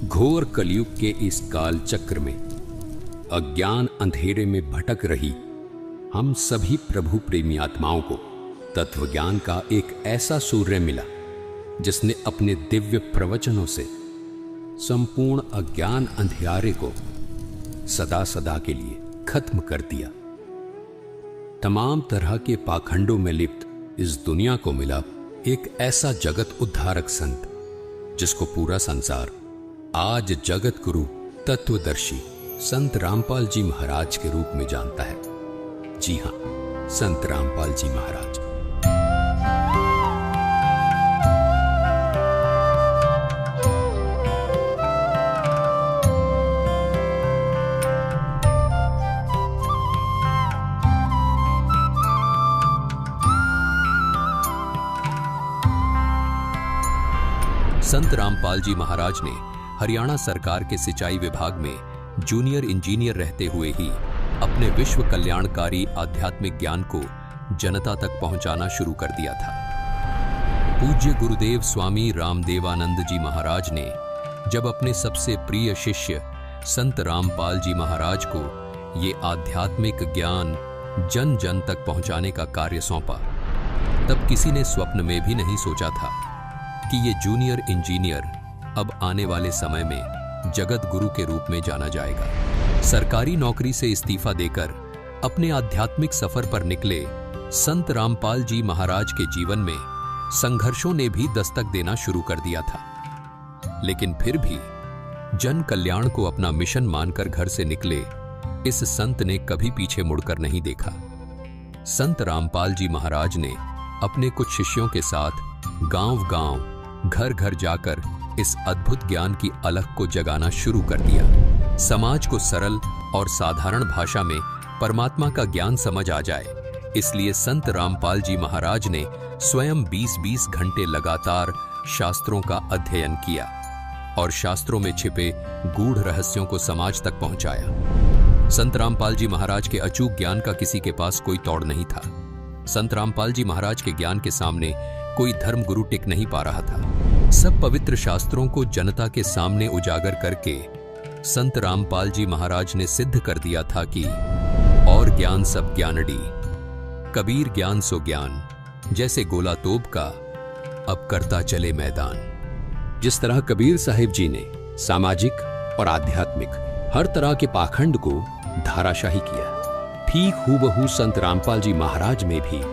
घोर कलयुग के इस काल चक्र में अज्ञान अंधेरे में भटक रही हम सभी प्रभु प्रेमी आत्माओं को तत्व ज्ञान का एक ऐसा सूर्य मिला जिसने अपने दिव्य प्रवचनों से संपूर्ण अज्ञान अंधियारे को सदा सदा के लिए खत्म कर दिया। तमाम तरह के पाखंडों में लिप्त इस दुनिया को मिला एक ऐसा जगत उद्धारक संत जिसको पूरा संसार आज जगत गुरु तत्वदर्शी संत रामपाल जी महाराज के रूप में जानता है। जी हां, संत रामपाल जी महाराज। संत रामपाल जी महाराज ने हरियाणा सरकार के सिंचाई विभाग में जूनियर इंजीनियर रहते हुए ही अपने विश्व कल्याणकारी आध्यात्मिक ज्ञान को जनता तक पहुंचाना शुरू कर दिया था। पूज्य गुरुदेव स्वामी रामदेवानंद जी महाराज ने जब अपने सबसे प्रिय शिष्य संत रामपाल जी महाराज को ये आध्यात्मिक ज्ञान जन जन तक पहुंचाने का कार्य सौंपा, तब किसी ने स्वप्न में भी नहीं सोचा था कि ये जूनियर इंजीनियर अब आने वाले समय में जगत गुरु के रूप में जाना जाएगा। सरकारी नौकरी से इस्तीफा देकर अपने आध्यात्मिक सफर पर निकले संत रामपाल जी महाराज के जीवन में संघर्षों ने भी दस्तक देना शुरू कर दिया था, लेकिन फिर भी जन कल्याण को अपना मिशन मानकर घर से निकले इस संत ने कभी पीछे मुड़कर नहीं देखा। संत रामपाल जी महाराज ने अपने कुछ शिष्यों के साथ गांव-गांव, घर-घर जाकर इस अद्भुत ज्ञान की अलख को जगाना शुरू कर दिया। समाज को सरल और साधारण भाषा में परमात्मा का ज्ञान समझ आ जाए, इसलिए संत रामपाल जी महाराज ने स्वयं 20-20 घंटे लगातार शास्त्रों का अध्ययन किया और शास्त्रों में छिपे गूढ़ रहस्यों को समाज तक पहुंचाया। संत रामपाल जी महाराज के अचूक ज्ञान का किसी के पास कोई तोड़ नहीं था। संत रामपाल जी महाराज के ज्ञान के सामने कोई धर्म गुरु टिक नहीं पा रहा था। सब पवित्र शास्त्रों को जनता के सामने उजागर करके संत रामपाल जी महाराज ने सिद्ध कर दिया था कि और ज्ञान सब ज्ञानड़ी, कबीर ज्ञान सो ज्ञान, जैसे गोला तोप का अब करता चले मैदान। जिस तरह कबीर साहिब जी ने सामाजिक और आध्यात्मिक हर तरह के पाखंड को धाराशाही किया, ठीक हूबहू संत रामपाल जी महाराज में भी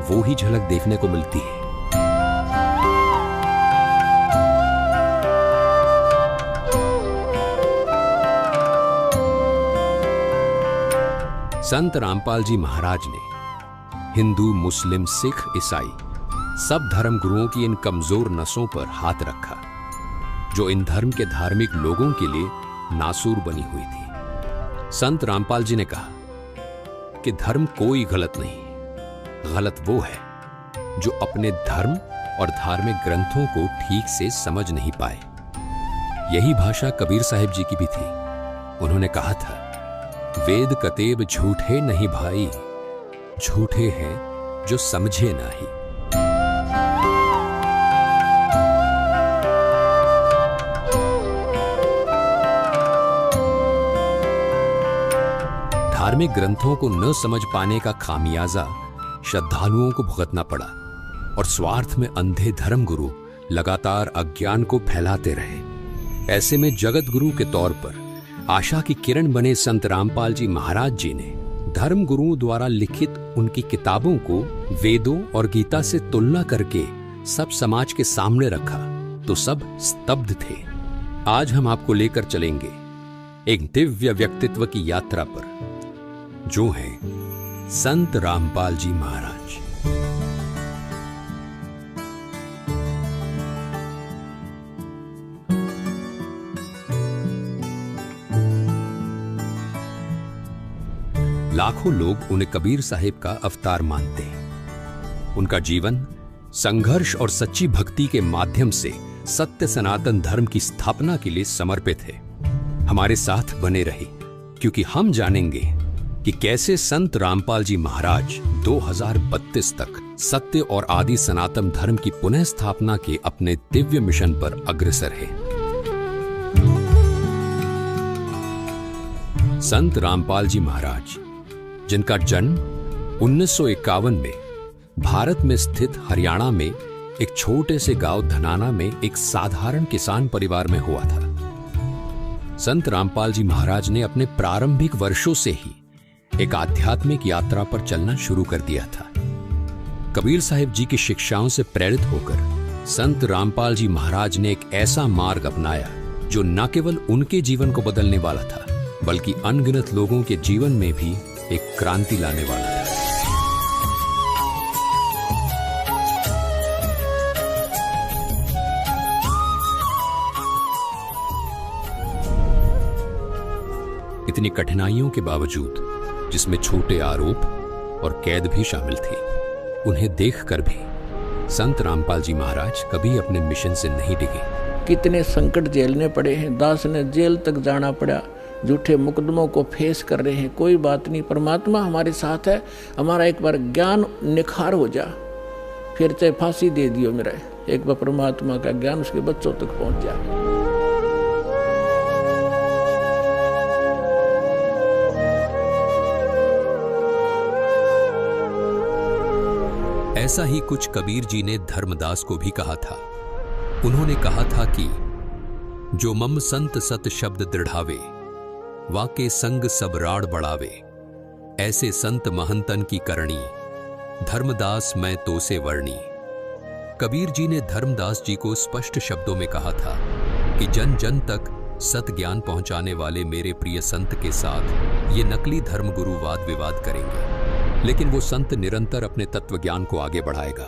वो ही झलक देखने को मिलती है। संत रामपाल जी महाराज ने हिंदू, मुस्लिम, सिख, ईसाई सब धर्म गुरुओं की इन कमजोर नसों पर हाथ रखा जो इन धर्म के धार्मिक लोगों के लिए नासूर बनी हुई थी। संत रामपाल जी ने कहा कि धर्म कोई गलत नहीं, गलत वो है जो अपने धर्म और धार्मिक ग्रंथों को ठीक से समझ नहीं पाए। यही भाषा कबीर साहिब जी की भी थी। उन्होंने कहा था, वेद कतेब झूठे नहीं भाई, झूठे हैं जो समझे नहीं। धार्मिक ग्रंथों को न समझ पाने का खामियाजा श्रद्धालुओं को भुगतना पड़ा और स्वार्थ में अंधे धर्म गुरु लगातार अज्ञान को फैलाते रहे। ऐसे में जगत गुरु के तौर पर आशा की किरण बने संत रामपाल जी महाराज जी ने धर्म गुरुओं द्वारा लिखित उनकी किताबों को वेदों और गीता से तुलना करके सब समाज के सामने रखा तो सब स्तब्ध थे। आज हम आपको लेकर चलेंगे एक दिव्य व्यक्तित्व की यात्रा पर जो है संत रामपाल जी महाराज। लाखों लोग उन्हें कबीर साहिब का अवतार मानते हैं। उनका जीवन संघर्ष और सच्ची भक्ति के माध्यम से सत्य सनातन धर्म की स्थापना के लिए समर्पित है। हमारे साथ बने रहे क्योंकि हम जानेंगे कि कैसे संत रामपाल जी महाराज 2032 तक सत्य और आदि सनातन धर्म की पुनः स्थापना के अपने दिव्य मिशन पर अग्रसर है। संत रामपाल जी महाराज, जिनका जन्म 1951 में भारत में स्थित हरियाणा में एक छोटे से गांव धनाना में एक साधारण किसान परिवार में हुआ था। संत रामपाल जी महाराज ने अपने प्रारंभिक वर्षों से ही एक आध्यात्मिक यात्रा पर चलना शुरू कर दिया था। कबीर साहिब जी की शिक्षाओं से प्रेरित होकर संत रामपाल जी महाराज ने एक ऐसा मार्ग अपनाया जो न केवल उनके जीवन को बदलने वाला था, बल्कि अनगिनत लोगों के जीवन में भी एक क्रांति लाने वाला था। इतनी कठिनाइयों के बावजूद, जिसमें छोटे आरोप और कैद भी शामिल थी, उन्हें देखकर भी संत रामपाल जी महाराज कभी अपने मिशन से नहीं डिगे। कितने संकट झेलने पड़े हैं, दास ने जेल तक जाना पड़ा, झूठे मुकदमों को फेस कर रहे हैं, कोई बात नहीं, परमात्मा हमारे साथ है। हमारा एक बार ज्ञान निखार हो जा, फिर चाहे फांसी दे दियो मेरा, एक बार परमात्मा का ज्ञान उसके बच्चों तक पहुंच जाए। ऐसा ही कुछ कबीर जी ने धर्मदास को भी कहा था। उन्होंने कहा था कि जो मम संत सत शब्द दृढ़ावे, वाके संग सब राड़ बढ़ावे, ऐसे संत महंतन की करणी, धर्मदास मैं तो से वर्णी। कबीर जी ने धर्मदास जी को स्पष्ट शब्दों में कहा था कि जन जन तक सत ज्ञान पहुंचाने वाले मेरे प्रिय संत के साथ ये नकली धर्मगुरु वाद विवाद करेंगे, लेकिन वो संत निरंतर अपने तत्व ज्ञान को आगे बढ़ाएगा।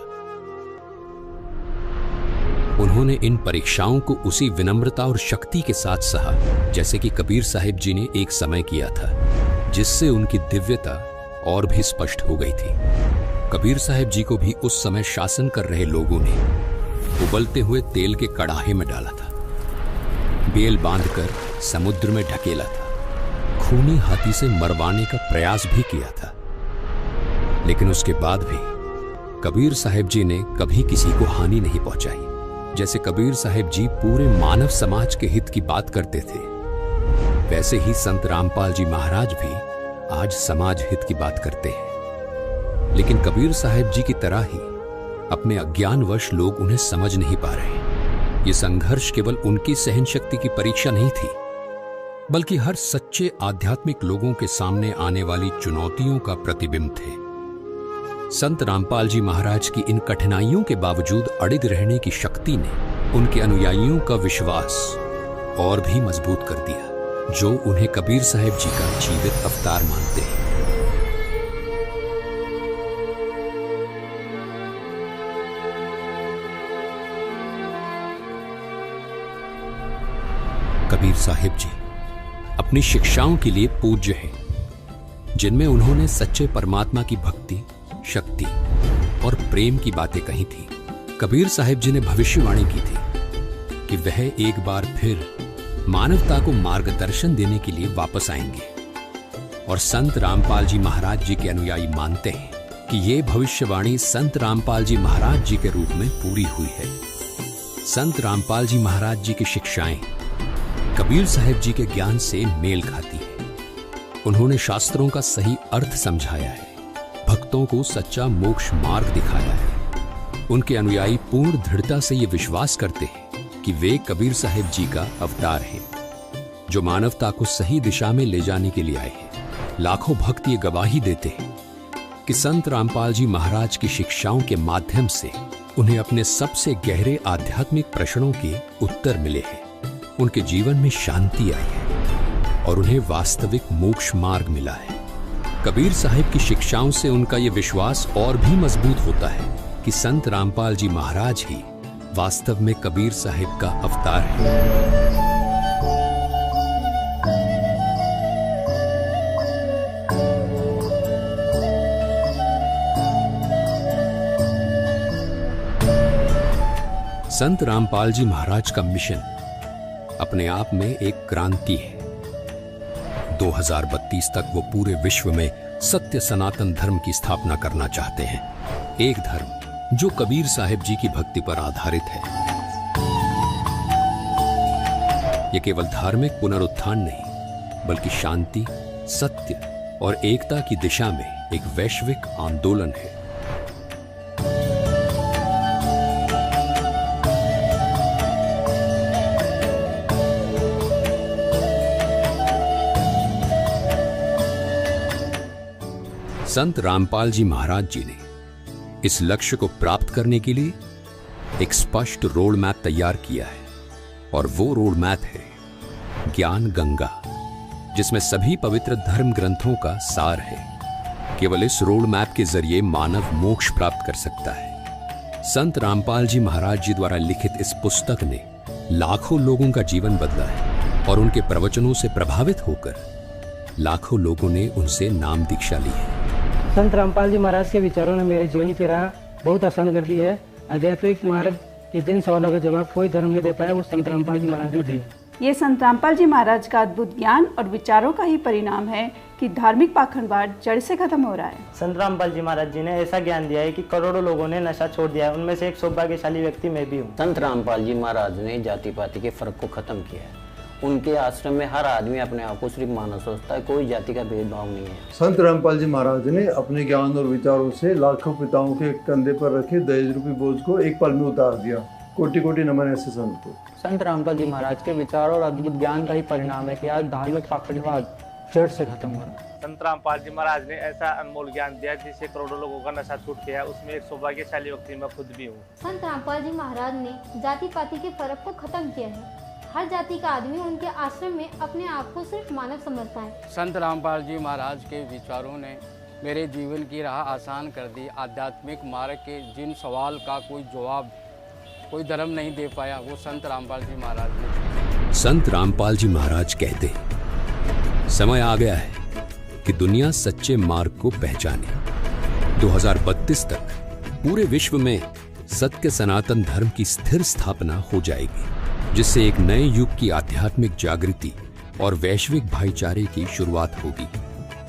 उन्होंने इन परीक्षाओं को उसी विनम्रता और शक्ति के साथ सहा जैसे कि कबीर साहिब जी ने एक समय किया था, जिससे उनकी दिव्यता और भी स्पष्ट हो गई थी। कबीर साहिब जी को भी उस समय शासन कर रहे लोगों ने उबलते हुए तेल के कड़ाहे में डाला था, बेल बांधकर समुद्र में ढकेला था, खूनी हाथी से मरवाने का प्रयास भी किया था। लेकिन उसके बाद भी कबीर साहिब जी ने कभी किसी को हानि नहीं पहुंचाई। जैसे कबीर साहिब जी पूरे मानव समाज के हित की बात करते थे, वैसे ही संत रामपाल जी महाराज भी आज समाज हित की बात करते हैं। लेकिन कबीर साहिब जी की तरह ही अपने अज्ञानवश लोग उन्हें समझ नहीं पा रहे। ये संघर्ष केवल उनकी सहन शक्ति की परीक्षा नहीं थी, बल्कि हर सच्चे आध्यात्मिक लोगों के सामने आने वाली चुनौतियों का प्रतिबिंब थे। संत रामपाल जी महाराज की इन कठिनाइयों के बावजूद अडिग रहने की शक्ति ने उनके अनुयायियों का विश्वास और भी मजबूत कर दिया, जो उन्हें कबीर साहिब जी का जीवित अवतार मानते हैं। कबीर साहिब जी अपनी शिक्षाओं के लिए पूज्य हैं, जिनमें उन्होंने सच्चे परमात्मा की भक्ति, शक्ति और प्रेम की बातें कही थी। कबीर साहिब जी ने भविष्यवाणी की थी कि वह एक बार फिर मानवता को मार्गदर्शन देने के लिए वापस आएंगे, और संत रामपाल जी महाराज जी के अनुयायी मानते हैं कि यह भविष्यवाणी संत रामपाल जी महाराज जी के रूप में पूरी हुई है। संत रामपाल जी महाराज जी की शिक्षाएं कबीर साहिब जी के ज्ञान से मेल खाती है। उन्होंने शास्त्रों का सही अर्थ समझाया है, भक्तों को सच्चा मोक्ष मार्ग दिखाया है। उनके अनुयायी पूर्ण दृढ़ता से ये विश्वास करते हैं कि वे कबीर साहिब जी का अवतार हैं, जो मानवता को सही दिशा में ले जाने के लिए आए हैं। लाखों भक्त ये गवाही देते हैं कि संत रामपाल जी महाराज की शिक्षाओं के माध्यम से उन्हें अपने सबसे गहरे आध्यात्मिक प्रश्नों के उत्तर मिले हैं। उनके जीवन में शांति आई है और उन्हें वास्तविक मोक्ष मार्ग मिला है। कबीर साहिब की शिक्षाओं से उनका यह विश्वास और भी मजबूत होता है कि संत रामपाल जी महाराज ही वास्तव में कबीर साहिब का अवतार है। संत रामपाल जी महाराज का मिशन अपने आप में एक क्रांति है। 2032 तक वो पूरे विश्व में सत्य सनातन धर्म की स्थापना करना चाहते हैं, एक धर्म जो कबीर साहिब जी की भक्ति पर आधारित है। ये केवल धार्मिक पुनरुत्थान नहीं, बल्कि शांति, सत्य और एकता की दिशा में एक वैश्विक आंदोलन है। संत रामपाल जी महाराज जी ने इस लक्ष्य को प्राप्त करने के लिए एक स्पष्ट रोड मैप तैयार किया है, और वो रोड मैप है ज्ञान गंगा, जिसमें सभी पवित्र धर्म ग्रंथों का सार है। केवल इस रोड मैप के जरिए मानव मोक्ष प्राप्त कर सकता है। संत रामपाल जी महाराज जी द्वारा लिखित इस पुस्तक ने लाखों लोगों का जीवन बदला है, और उनके प्रवचनों से प्रभावित होकर लाखों लोगों ने उनसे नाम दीक्षा ली है। संत रामपाल जी महाराज के विचारों ने मेरे जीवन की राह बहुत आसान कर दी है। आध्यात्मिक मार्ग के जिन सवालों का जवाब कोई धर्म नहीं दे पाया, वो संत रामपाल जी महाराज ने दिए। ये संत रामपाल जी महाराज का अद्भुत ज्ञान और विचारों का ही परिणाम है कि धार्मिक पाखंडवाद जड़ से खत्म हो रहा है। संत रामपाल जी महाराज जी ने ऐसा ज्ञान दिया है कि करोड़ों लोगों ने नशा छोड़ दिया है। उनमें से एक सौभाग्यशाली व्यक्ति मैं भी हूँ। संत रामपाल जी महाराज ने जाति पाति के फर्क को खत्म किया है। उनके आश्रम में हर आदमी अपने आप को सिर्फ मानव सोचता है, कोई जाति का भेदभाव नहीं है। संत रामपाल जी महाराज ने अपने ज्ञान और विचारों से लाखों पिताओं के कंधे पर रखे दहेज रूपी बोझ को एक पल में उतार दिया। कोटि कोटि नमन ऐसे संत को। संत रामपाल जी महाराज के विचार और अद्भुत ज्ञान का ही परिणाम है कि आज धार्मिक पाखंडवाद जड़ से खत्म हो रहा है। संत रामपाल जी महाराज ने ऐसा अनमोल ज्ञान दिया जिससे करोड़ों लोगों का नशा छूट गया। उसमें एक सौभाग्यशाली व्यक्ति मैं खुद भी हूँ। संत रामपाल जी महाराज ने जाति पाति के फर्क को खत्म किया है। हर जाति का आदमी उनके आश्रम में अपने आप को सिर्फ मानव समझता है। संत रामपाल जी महाराज के विचारों ने मेरे जीवन की राह आसान कर दी। आध्यात्मिक मार्ग के जिन सवाल का कोई जवाब कोई धर्म नहीं दे पाया, वो संत रामपाल जी महाराज ने। संत रामपाल जी महाराज कहते हैं, समय आ गया है कि दुनिया सच्चे मार्ग को पहचाने। 2032 तक पूरे विश्व में सत्य सनातन धर्म की स्थिर स्थापना हो जाएगी, जिससे एक नए युग की आध्यात्मिक जागृति और वैश्विक भाईचारे की शुरुआत होगी।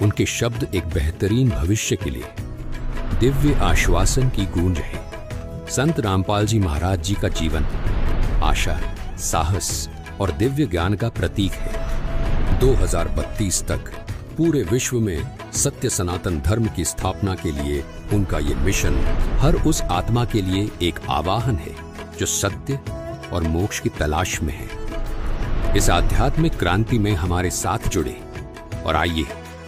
उनके शब्द एक बेहतरीन भविष्य के लिए दिव्य आश्वासन की गूंज है। संत रामपाल जी महाराज जी का जीवन आशा, साहस और दिव्य ज्ञान का प्रतीक है। 2032 तक पूरे विश्व में सत्य सनातन धर्म की स्थापना के लिए उनका ये मिशन हर उस आत्मा के लिए एक आवाहन है जो सत्य और मोक्ष की तलाश में है। इस आध्यात्मिक क्रांति में हमारे साथ जुड़े और आइए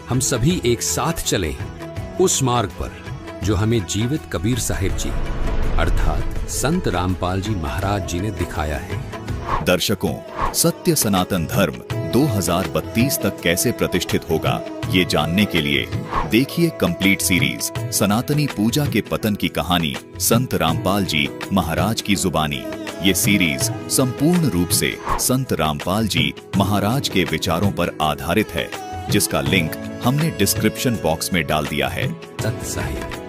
हम सभी एक साथ चलें उस मार्ग पर जो हमें जीवित कबीर साहिब जी अर्थात संत रामपाल जी महाराज जी ने दिखाया है। दर्शकों, सत्य सनातन धर्म 2032 तक कैसे प्रतिष्ठित होगा, ये जानने के लिए देखिए कंप्लीट सीरीज सनातनी पूजा के पतन की कहानी संत रामपाल जी महाराज की जुबानी। ये सीरीज संपूर्ण रूप से संत रामपाल जी महाराज के विचारों पर आधारित है, जिसका लिंक हमने डिस्क्रिप्शन बॉक्स में डाल दिया है। सत साहिब।